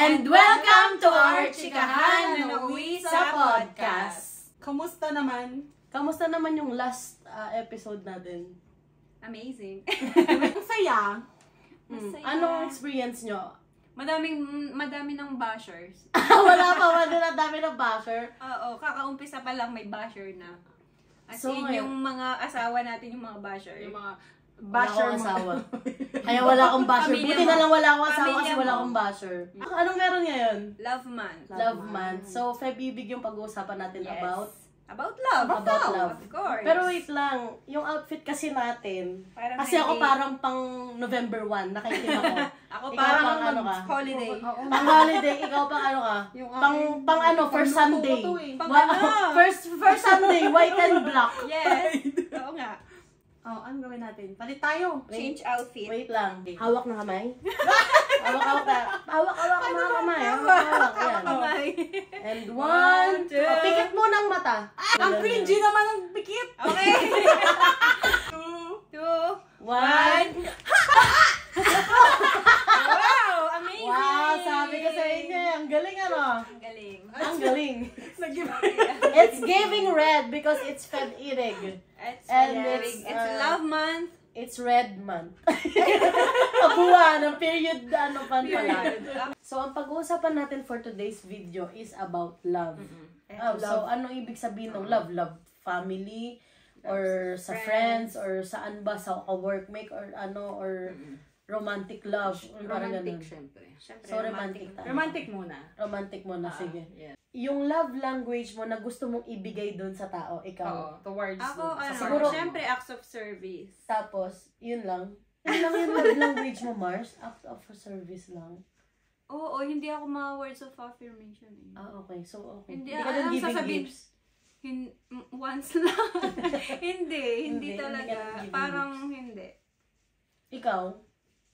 And welcome to our Chikahan na Nauwi sa Podcast. Kamusta naman? Kamusta naman yung last episode natin? Amazing. Masaya. Masaya. Anong experience nyo? Madami ng bashers. Wala pa ba din ang dami ng basher? Oo, kakaumpisa pa lang may basher na. As So, in, ngayon- yung mga asawa natin, yung mga basher. Yung mga Wala basher akong asawa. Kaya wala akong basher. Pamilya Buti mo. na lang wala akong asawa Pamilya kasi wala mo. akong basher. Anong meron ngayon? Love month. Love month. So, Febibig yung pag-uusapan natin Yes. about love. About love. Of course. Pero wait lang, yung outfit kasi natin, Parang kasi ako may- parang pang November 1, nakaitim ako. Ako Ikaw parang pang ano ka? holiday. Pang holiday, ikaw pang ano ka? Yung Pang ano, first Sunday. Pang Wa- ano? First Sunday, white and black. Yes. Oo nga. Oh, ano gawin natin? Palit tayo. Change outfit. Wait lang. Hawak na kamay. Hawak na. Hawak mga kamay. Hawak. Yan. Kamay. And one, two. Oh, pikit mo ng mata. Ang cringy naman ng pikit. Okay. 2, 1. One. Wow! Amazing! Wow, sabi ko sa inyo, ang galing ano. Ang galing. Ang galing. Nag-iba. It's giving red because it's Feb Irig. And it's, It's love month. It's red month. Kabuuan ng period ano pa pala. So, ang pag-uusapan natin for today's video is about love. So, anong ibig sabihin ng love? Love family, or sa friends, or saan ba? Sa workmate, or ano, or romantic love. Parang ganun. syempre. So, romantic tayo. Romantic muna. Romantic mo na, sige. Yeah. Yung love language mo na gusto mong ibigay dun sa tao, ikaw. Oo, towards Ako, sa siguro- partner. syempre, acts of service. Tapos, yun lang. Yun lang yung love language mo, Mars. Act of service lang. Oo, hindi ako mga words of affirmation eh. Okay. So, okay. Hindi, ka dun ang giving sasabihin- gifts. Once lang. hindi Hindi ka talaga. nag-giving Parang hindi. Ikaw?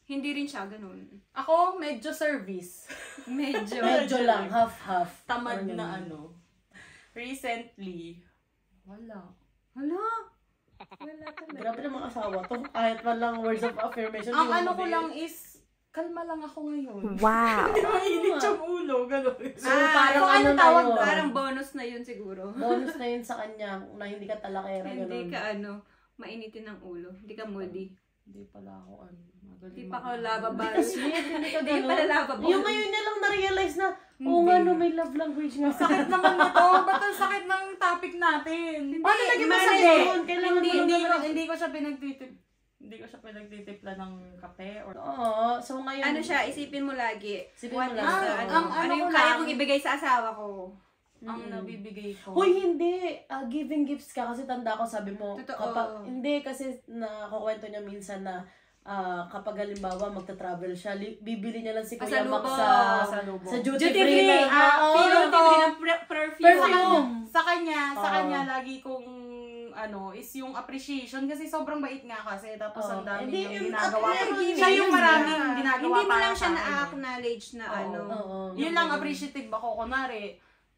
Hindi rin siya ganun. Ako, medyo service. Medyo. Medyo lang. Half-half. Tamad Parang na ganun. Recently, wala. Hala? Wala talaga. Grabe naman asawa to. Kahit man lang words of affirmation. Ang di mo ano ko mabigay. lang is, kalma lang ako ngayon. Wow. Hindi mainit yung ulo, gano'n. So, parang so, ano ano na tawag yun? Parang bonus na yun siguro. Bonus na yun sa kanya na hindi ka talakera. Hindi Ganun. ka mainitin ng ulo. Hindi ka moody. Hindi pala ako magaling. Hindi pa ako lavable. Sweet, hindi ka Hindi ganun. pala lavable. Yung ngayon niya lang na-realize na, oo nga no, may love language nga. Sakit naman nito. Ba't ang sakit ng topic natin? Paano naging Mali masaya? yun. Kailangan mo lang Hindi ko siya pinagtitipla ng kape or Oo, so ngayon. Ano siya, isipin mo lagi. Isipin What mo is lang. the, ang ano ano yung ko kaya lang- kong ibigay sa asawa ko? ang nabibigay ko. Hoy, hindi. Giving gifts ka kasi tanda ko, sabi mo. Totoo. Hindi, kasi nakukwento niya minsan na kapag halimbawa magta-travel siya, bibili niya lang si Kuya Mac Pasalubong. sa duty Duty free free! na. Oo. Pero to. ng perfume. Perfume. Sa kanya Oo. lagi kong is yung appreciation kasi sobrang bait nga kasi tapos Oo. ang dami Hindi, niyang yung ginagawa. appreciation Siya yung niya. maraming ginagawa Hindi mo para lang siya sa akin. na-acknowledge na Oo. ano. Oo. Yun lang appreciative ako. Kunwari,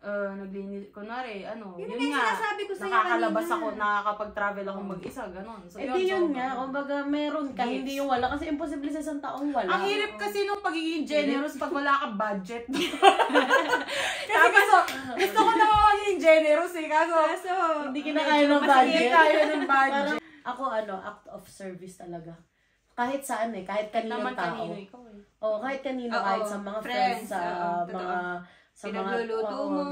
naglinis, kunwari, Yun yun nga yung nga, sinasabi ko sa'yo nakakalabas kanina. ako, nakakapag-travel ako mag-isa, ganon. So, Eh di yun so, nga, kumbaga meron ka, Gifts. hindi yung wala. Kasi imposible sa isang taong wala. Ang hirap kasi nung pagiging generous pag wala ka budget. kasi gusto ko naman maging generous eh, kaso Hindi kinakaya ng mas budget. hindi kaya ng budget. Parang ako act of service talaga. Kahit saan kahit kaninong Naman tao. kanino ikaw eh. Oo, kahit kanino, Oo, kahit sa mga friends, sa mga Pinagluluto oo, mo.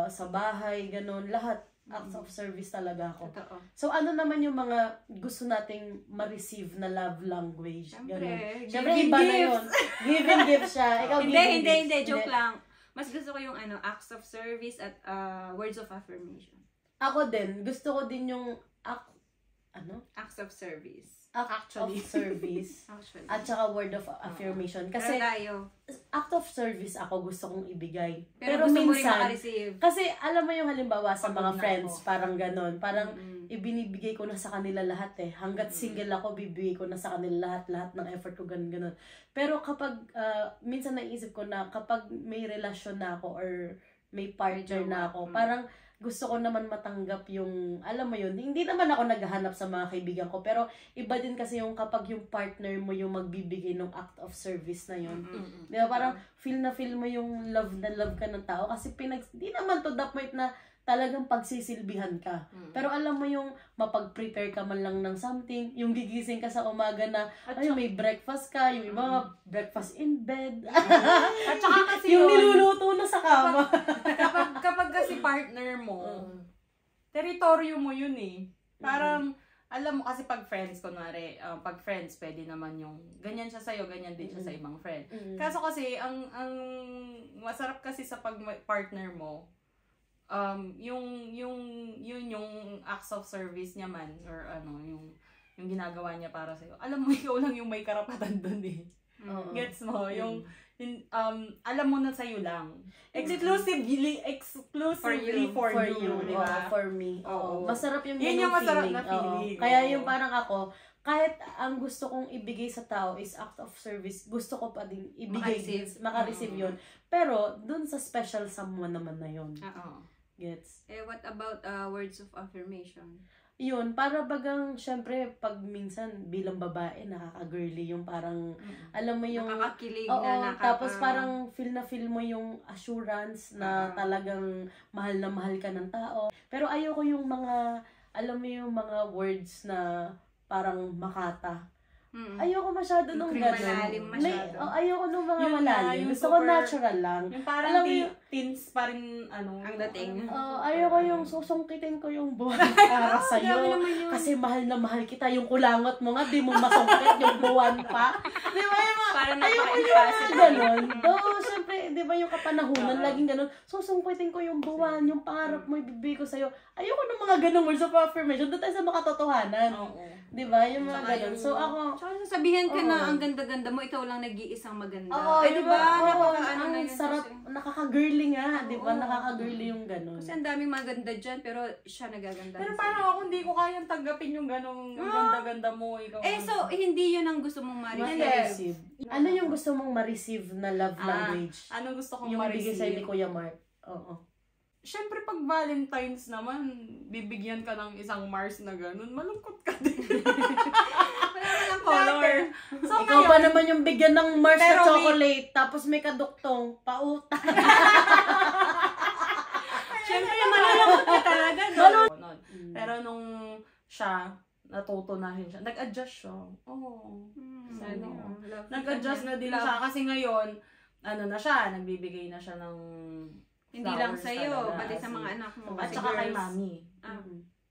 sa bahay, ganun, lahat acts of service talaga ako. Totoo. So ano naman yung mga gusto nating ma-receive na love language? Siyempre, Ganun. Siyempre giving iba na gifts. yun. Giving gifts siya. Ikaw giving gifts. Hindi, joke lang. Mas gusto ko yung acts of service at words of affirmation. Ako din, gusto ko din yung Acts of service. act of service Actually. at saka word of affirmation. Kasi Pero tayo. act of service ako gusto kong ibigay. Pero Pero gusto mo rin minsan, maka-receive. kasi alam mo yung halimbawa sa Pagod mga na friends, ako. parang ganon. Parang ibinibigay ko na sa kanila lahat Hanggat single ako, bibigay ko na sa kanila lahat ng effort ko, ganon. Pero kapag, minsan naisip ko na kapag may relasyon na ako or may partner na ako, parang gusto ko naman matanggap yung, alam mo yun, hindi naman ako naghahanap sa mga kaibigan ko, pero iba din kasi yung kapag yung partner mo yung magbibigay ng act of service na yun. Di ba? Parang feel mo yung love na love ka ng tao kasi di naman to the point na talagang pagsisilbihan ka. Pero alam mo yung mapag-prepare ka man lang ng something, yung gigising ka sa umaga na, ay, may breakfast ka, yung iba breakfast in bed. At saka kasi yung niluluto na sa kama. kapag kasi partner mo, teritoryo mo yun eh. Parang, alam mo kasi pag friends, kunwari, pag friends, pwede naman yung ganyan siya sa'yo, ganyan din siya sa ibang friend. Kaso kasi, ang masarap kasi sa pag-partner mo, yung acts of service niya man, or ano, yung ginagawa niya para sa'yo. Alam mo, ikaw lang yung may karapatan dun eh. Gets mo? Yung alam mo na sa'yo lang. Exclusively for you, di ba? For me. Masarap yung yun yung masarap na feeling. Kaya yung parang ako, kahit ang gusto kong ibigay sa tao is act of service, gusto ko pa din ibigay, makareceive yun. Pero, dun sa special someone naman na yun. Gets? What about words of affirmation? Yun, para bagang, syempre, pag minsan, bilang babae, nakaka-girly yung parang, alam mo yung... Nakakakilig tapos parang feel mo yung assurance na talagang mahal na mahal ka ng tao. Pero ayoko yung mga, alam mo yung mga words na parang makata. Ayoko masyado nung gano'n. Ayoko nung mga malalim. Gusto ko natural lang. Yung parang teens pa rin, ang dating. Ayoko yung susungkitin ko yung buwan para sa'yo. Kasi mahal na mahal kita. Yung kulangot mo nga, di mo masungkit yung buwan pa. Di ba yung parang ayoko yung mga gano'n. Syempre, di ba yung kapanahunan, laging gano'n. Susungkitin ko yung buwan, yung pangarap mo, ibibigay ko sa'yo. Ayoko ng mga gano'ng words of affirmation. Doon tayo sa makatotohanan. Di ba? Yung mga gano'n. So ako, sabihin ka na ang ganda-ganda mo, ikaw lang nag-iisang maganda. Diba? Ang sarap, nakaka-girly nga, di ba? Nakaka-girly yung gano'n. Kasi ang daming maganda dyan, pero siya nagaganda. Pero parang ako hindi ko kayang tanggapin yung ganong ganda-ganda mo. Ikaw so, hindi yun ang gusto mong ma-receive. Ano yung gusto mong ma-receive na love language? Ano gusto kong yung ma-receive? Yung bigay sa'yo ni Kuya Mark. Siyempre, pag Valentine's naman, bibigyan ka ng isang Mars na gano'n, malungkot ka din. Wala lang color. So, ikaw pa naman yung bigyan ng Mars na chocolate, tapos may kaduktong, pauta. Siyempre, malulungkot ka talaga. Pero nung siya, natutunahin siya, nag-adjust siya. Nag-adjust na din siya. Kasi ngayon, ano na siya, nagbibigay na siya ng hindi lang sa'yo, pati sa mga anak mo. At saka kay mami.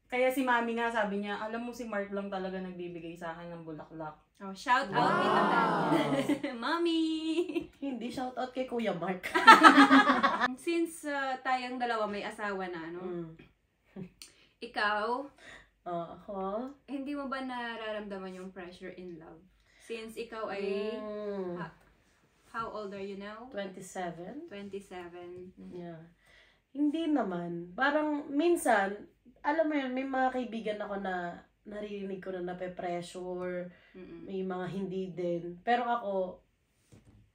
Kaya si mami nga, sabi niya, alam mo si Mark lang talaga nagbibigay sa akin ng bulaklak. Shout out kay Mami! Hindi, shout out kay Kuya Mark. Since tayong dalawa may asawa na, no? Ikaw, ako? Hindi mo ba nararamdaman yung pressure in love? Since ikaw ay... How old are you now? 27. 27. Yeah. Hindi naman. Parang minsan, alam mo yun, may mga kaibigan ako na naririnig ko na nape-pressure. May mga hindi din. Pero ako,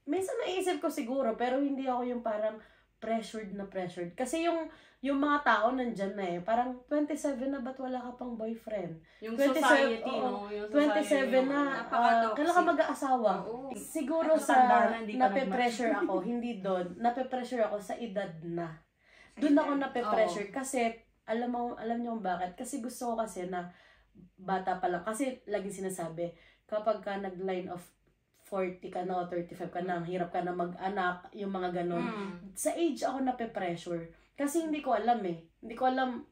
minsan naisip ko siguro, pero hindi ako yung parang pressured na pressured. Kasi yung mga tao nandyan na eh. Parang 27 na, ba't wala ka pang boyfriend? Yung 27, society, no? Yung 27 na, kailan ka mag-aasawa? Siguro sa nape-pressure ako, hindi doon. Nape-pressure ako sa edad na. Doon ako nape-pressure kasi, alam niyo kung bakit? Kasi gusto ko kasi na bata pa lang. Kasi laging sinasabi, kapag ka nag-line of 40 ka na o 35 ka na, hirap ka na mag-anak, yung mga ganon. Sa age ako nape-pressure. Kasi hindi ko alam eh. Hindi ko alam,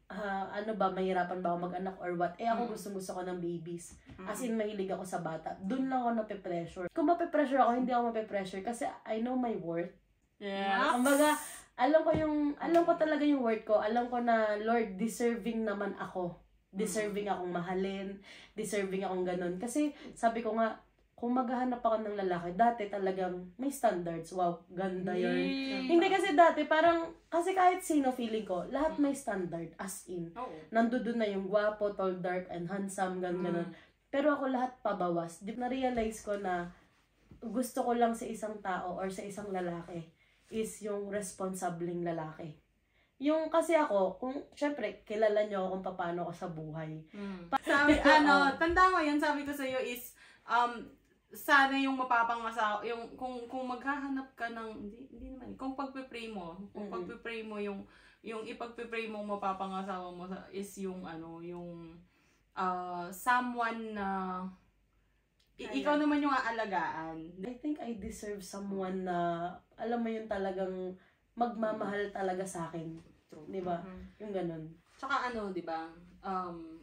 ano ba, mahirapan ba ako mag-anak or what. Ako gusto ko ng babies. As in, mahilig ako sa bata. Doon lang ako nape-pressure. Kung mape-pressure ako, hindi ako mape-pressure kasi I know my worth. Yes. Kumbaga, alam ko talaga yung worth ko. Alam ko na, Lord, deserving naman ako. Deserving akong mahalin. Deserving akong ganun. Kasi, sabi ko nga, kung maghahanap ako ng lalaki, dati talagang may standards. Wow, ganda yun. Hindi kasi dati, parang, kasi kahit sino feeling ko, lahat may standard, as in. Nandoon na yung gwapo, tall, dark, and handsome, ganun. Pero ako lahat pabawas. Na-realize ko na gusto ko lang sa isang tao or sa isang lalaki is yung responsableng lalaki. Yung kasi ako, kung syempre kilala niyo ako kung paano ako sa buhay. Sabi, tanda mo yun, sabi ko sa'yo is, sana yung mapapangasawa, yung kung maghahanap ka ng, hindi naman, kung pagpe-pray mo, yung ipagpe-pray mo mapapangasawa mo is yung someone na, ikaw naman yung aalagaan. I think I deserve someone na, alam mo yun talagang, magmamahal talaga sa akin. Di ba? Yung ganun. Tsaka di ba?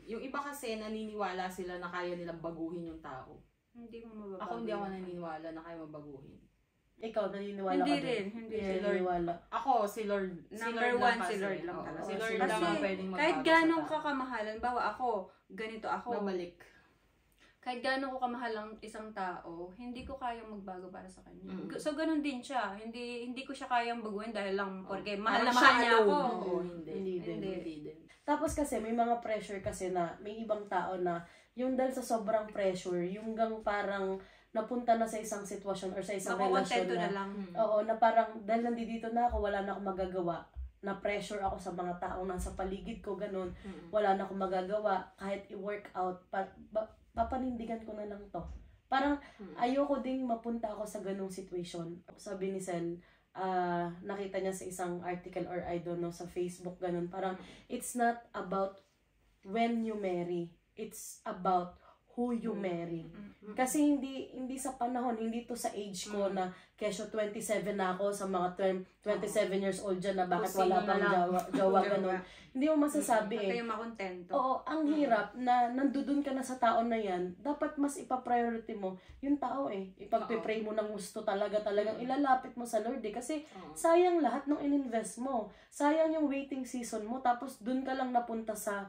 Yung iba kasi naniniwala sila na kaya nilang baguhin yung tao. Hindi mo mababago. Ako hindi ako naniniwala na kaya mabaguhin. Ikaw, naniniwala hindi ka rin. Hindi si Lord. Naniniwala. Ako, si Lord. Number si Lord one, lang si kasi. Lord lang Oo, talaga. si Lord Kasi lang ang pwedeng magbago kahit sa gano'ng tao. kakamahalan, bawa ako, ganito ako. Babalik. Kahit gano'n ko kamahal ang isang tao, hindi ko kayang magbago para sa kanya. So, ganun din siya. Hindi ko siya kayang baguhin dahil lang porque mahal na mahal niya ako. Oo, hindi din. Tapos kasi, may mga pressure kasi na, may ibang tao na, yung dahil sa sobrang pressure, yung gang parang, napunta na sa isang sitwasyon or sa isang relasyon na lang. Oo, na parang, dahil nandito na ako, wala na akong magagawa. Na pressure ako sa mga taong nasa paligid ko, ganun. Wala na akong magagawa. Kahit i-work out, papanindigan ko na lang to. Parang ayoko ding mapunta ako sa ganung situation. Sabi ni Sel, nakita niya sa isang article or I don't know, sa Facebook, ganun. Parang, it's not about when you marry. It's about who you marry. Kasi hindi sa panahon, hindi to sa age ko na kesyo 27 na ako sa mga 27 years old dyan na bakit wala pang jowa ganun. Hindi mo masasabi eh. Kayo makontento. Oo, ang hirap na nandudun ka na sa tao na yan, dapat mas ipa-priority mo yung tao eh. Ipagpipray mo ng gusto talagang ilalapit mo sa Lord eh. Kasi sayang lahat ng ininvest mo. Sayang yung waiting season mo, tapos dun ka lang napunta sa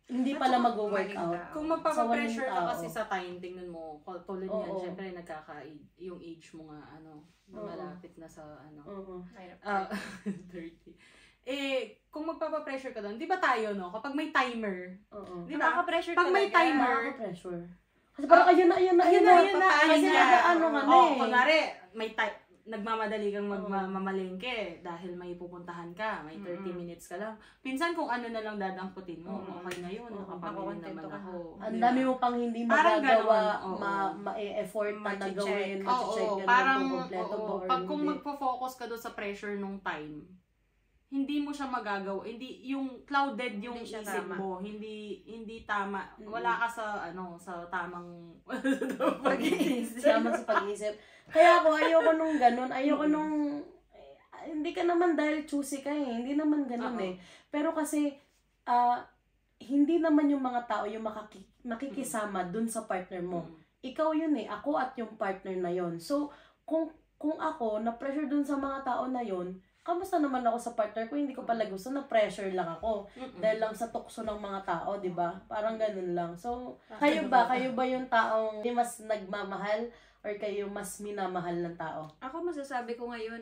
hindi pala mag-workout. Kung magpapapressure ka kasi sa time, tingnan mo, tulad niyan, syempre yung age mo nga, malapit na sa, 30. Kung magpapapressure ka doon, di ba tayo, kapag may timer, di ba? Nakaka-pressure pag may timer, nakaka-pressure. Kasi parang ayun na. Kasi kunwari, may nagmamadali kang mamalengke dahil may pupuntahan ka, may 30 minutes ka lang. Pinsan kung ano na lang dadamputin mo, okay na yun, nakapamili naman ako. Ang dami mo pang hindi magagawa, ma-effort na nagawin, ma-check parang, kung magpo-focus ka doon sa pressure nung time, hindi mo siya magagawa, yung clouded yung isip mo, hindi tama, wala ka sa tamang pag-iisip. Tama sa pag-iisip. Kaya ako, ayoko nung ganun, hindi ka naman dahil choosy ka eh, hindi naman ganun eh. Pero kasi, hindi naman yung mga tao yung makikisama dun sa partner mo. Ikaw yun eh, ako at yung partner na yun. So, kung ako, na-pressure dun sa mga tao na yun, kamusta naman ako sa partner ko, hindi ko pala gusto, na-pressure lang ako. Dahil lang sa tukso ng mga tao, di ba? Parang ganun lang. So, kayo ba yung taong mas nagmamahal or kayo mas minamahal ng tao? Ako masasabi ko ngayon,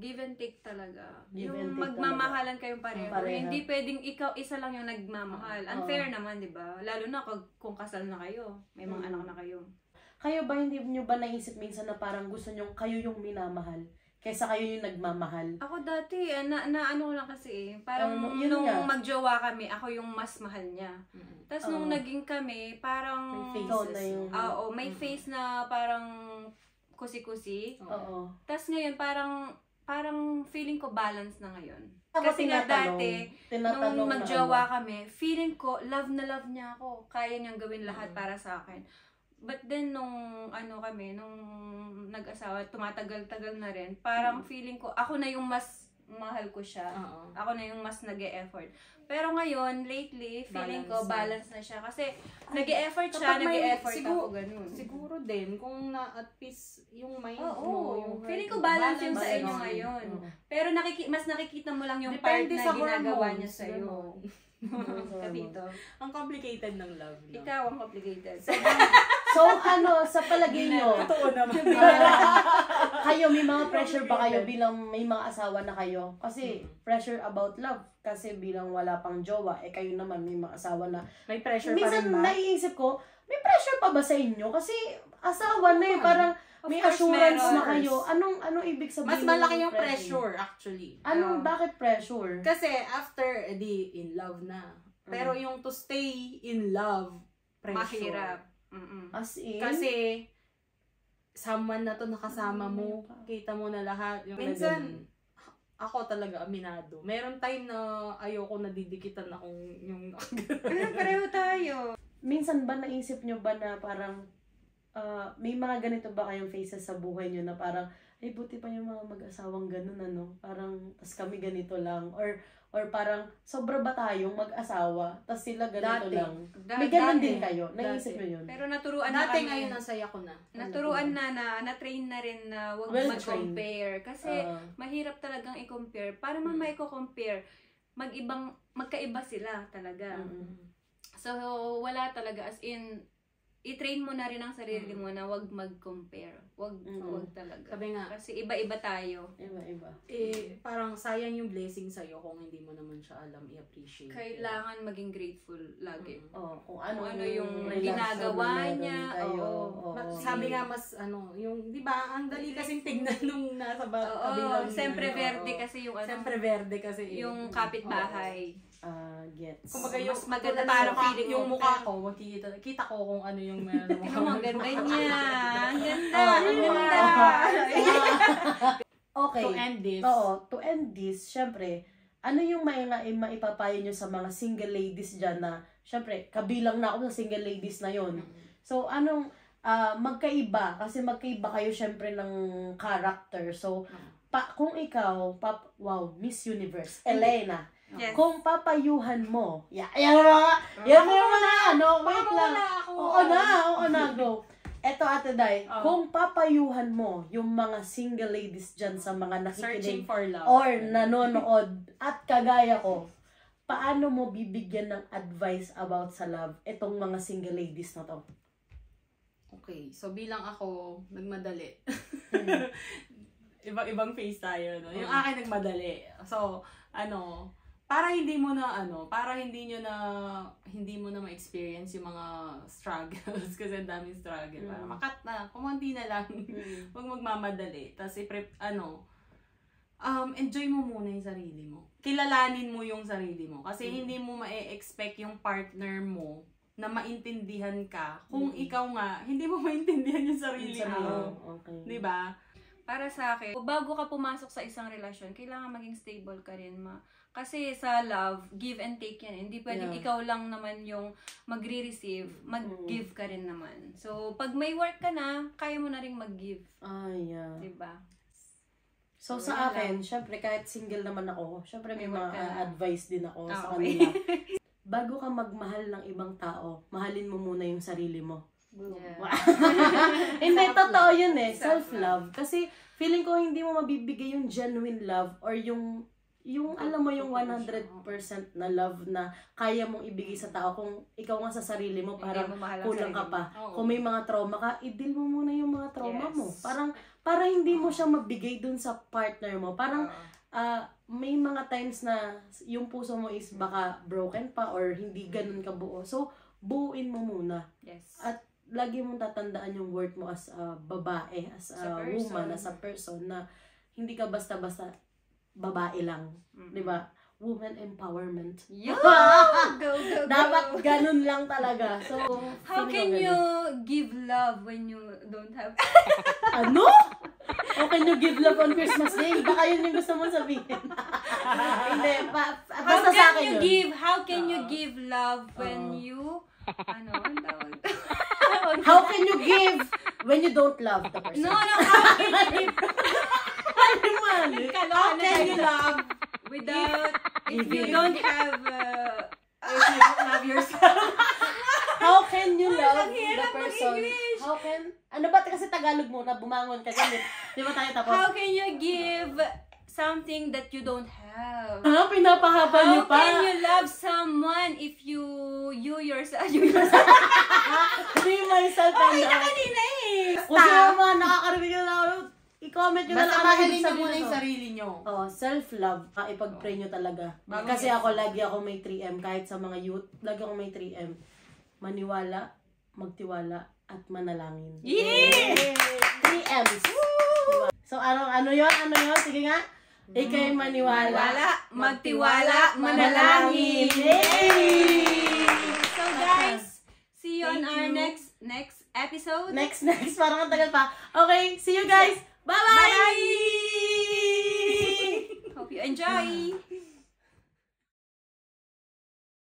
give and take talaga. Give yung and take magmamahalan kayong pareho. Pareha. Hindi pwedeng ikaw isa lang yung nagmamahal. Unfair naman, di ba? Lalo na kung kasal na kayo, may mga anak na kayo. Kayo ba, hindi nyo ba naisip minsan na parang gusto nyo kayo yung minamahal kaysa kayo yung nagmamahal? Ako dati, ano lang kasi, parang yun nung magjowa kami, ako yung mas mahal niya. Tapos nung naging kami, parang may face na yung... may face na parang kusi-kusi. Oo. Tapos ngayon, parang feeling ko balance na ngayon. Ako Kasi nga dati, tinatanong nung magjowa kami, feeling ko, love na love niya ako. Kaya niyang gawin lahat para sa akin. But then, nung nag-asawa, tumatagal-tagal na rin, parang feeling ko, ako na yung mas mahal ko siya. Ako na yung mas nag-e-effort. Pero ngayon, lately, feeling ko, balance na siya. Kasi, nag-e-effort siya, nag-e-effort ako, ganun. Siguro din, kung at peace yung mind mo. Yung feeling ko balance yun sa inyo ngayon. Pero mas nakikita mo lang yung part na ginagawa niya sa'yo. Kapito. Ang complicated ng love. Ikaw ang complicated. So, sa palagay nyo, totoo naman. Kayo, may mga pressure ba kayo bilang may mga asawa na kayo? Kasi, pressure about love. Kasi bilang wala pang jowa, kayo naman may mga asawa na. May pressure pa rin ba? Minsan, naiisip ko, may pressure pa ba sa inyo? Kasi asawa na parang may assurance na kayo. Anong ibig sabihin? Mas malaki yung pressure actually. Bakit pressure? Kasi after, in love na. Pero yung to stay in love, pressure. Mahirap. As in? Kasi, someone na to nakasama mo, kita mo na lahat. Minsan, ako talaga aminado. Meron time na ayoko nadidikitan akong yung... Pareho tayo. Minsan ba naisip nyo ba na parang may mga ganito ba kayong faces sa buhay nyo na parang ay buti pa yung mga mag-asawang ganun parang tas kami ganito lang or parang sobra ba tayong mag-asawa tas sila ganito lang. May ganun din kayo. Naisip nyo yun? Pero naturuan na Dati kami. ngayon ang saya ko na. Naturuan na-train na rin na huwag mag-compare. Kasi mahirap talagang i-compare. Para man maiko-compare, magkaiba sila talaga. So, wala talaga. As in, i-train mo na rin ang sarili mo na wag mag-compare. Wag talaga. Sabi nga, kasi iba-iba tayo. Iba-iba. Parang sayang yung blessing sa'yo kung hindi mo naman siya alam i-appreciate. Kailangan maging grateful lagi. Kung ano yung ginagawa niya. Sabi nga mas yung, di ba, ang dali kasing tignan nung nasa kabilang. Sempre verde kasi yung Sempre verde kasi. Yung kapitbahay. Gets. Kumbaga yung mas maganda parang feeling yung mukha ko, kita ko kung ano yung meron mo. Ang ganda niya. Ang ganda. Ang ganda. Okay. To end this. To end this, syempre, ano yung maipapayo nyo sa mga single ladies dyan na, syempre, kabilang na ako sa single ladies na yon. So, anong, magkaiba, kasi magkaiba kayo syempre ng character. So, kung ikaw, Miss Universe, Elena, Yes. Kung papayuhan mo, yan mo na, wait lang. Oo na, go. Eto, Ate Day, kung papayuhan mo yung mga single ladies dyan sa mga nakikinig searching for love or nanonood at kagaya ko, paano mo bibigyan ng advice about sa love itong mga single ladies na to? Okay, so bilang ako, nagmadali. Ibang phase tayo, no? Yung akin nagmadali. So, para hindi mo na ma-experience yung mga struggles kasi ang daming struggle. Para makat na, kumunti na lang. Huwag magmamadali. Tapos enjoy mo muna yung sarili mo. Kilalanin mo yung sarili mo. Kasi hindi mo ma-expect yung partner mo na maintindihan ka kung ikaw nga, hindi mo maintindihan yung sarili mo. Okay. Diba? Para sa akin, bago ka pumasok sa isang relasyon, kailangan maging stable ka rin, Kasi sa love, give and take yan. Hindi pwedeng ikaw lang naman yung magre-receive, mag-give ka rin naman. So, pag may work ka na, kaya mo na rin mag-give. Diba? So, sa akin, syempre, kahit single naman ako, syempre may mga advice din ako sa kanila. Bago ka magmahal ng ibang tao, mahalin mo muna yung sarili mo. Yeah. Hindi, totoo yun self-love. Kasi, feeling ko hindi mo mabibigay yung genuine love or yung alam mo yung 100% na love na kaya mong ibigay sa tao kung ikaw nga sa sarili mo parang kulang ka pa. Kung may mga trauma ka, i-deal mo muna yung mga trauma mo. Para hindi mo siya mabigay dun sa partner mo. Parang may mga times na yung puso mo is baka broken pa or hindi ganun kabuo. So, buuin mo muna. Yes. At lagi mong tatandaan yung worth mo as a babae, as a woman, as a person na hindi ka basta-basta babae lang, 'di ba? Woman empowerment. Go. Dapat ganun lang talaga. So, how can you give love when you don't have Ano? How can you give love on Christmas Day? Baka yun yung gusto mo sabihin. Hindi, basta sa akin yun. How can you give love when you ang tawag? How can you give when you don't love the person? No, how can you give How can you love without if you don't have if you don't love yourself? How can you love the person? How can ano ba kasi Tagalog mo na bumangon ka ganun? Di ba tayo tapos? How can you give something that you don't have? Pinapahaba niyo pa. How can you love someone if you yourself Me, myself, and na kanina Kung sino mga nakakarinig na i-comment nyo na lang. Mahalin nyo muna yung sarili nyo. Self-love. Ipag-pray nyo talaga. Kasi ako, lagi ako may 3M. Kahit sa mga youth, lagi ako may 3M. Maniwala, magtiwala, at manalangin. Yay! 3 M's. So, ano yun? Sige nga. Ika'y maniwala, magtiwala, manalangin. Yay! So guys, see you on our next episode. Next. Parang ang tagal pa. Okay, see you guys. Bye-bye! Hope you enjoy.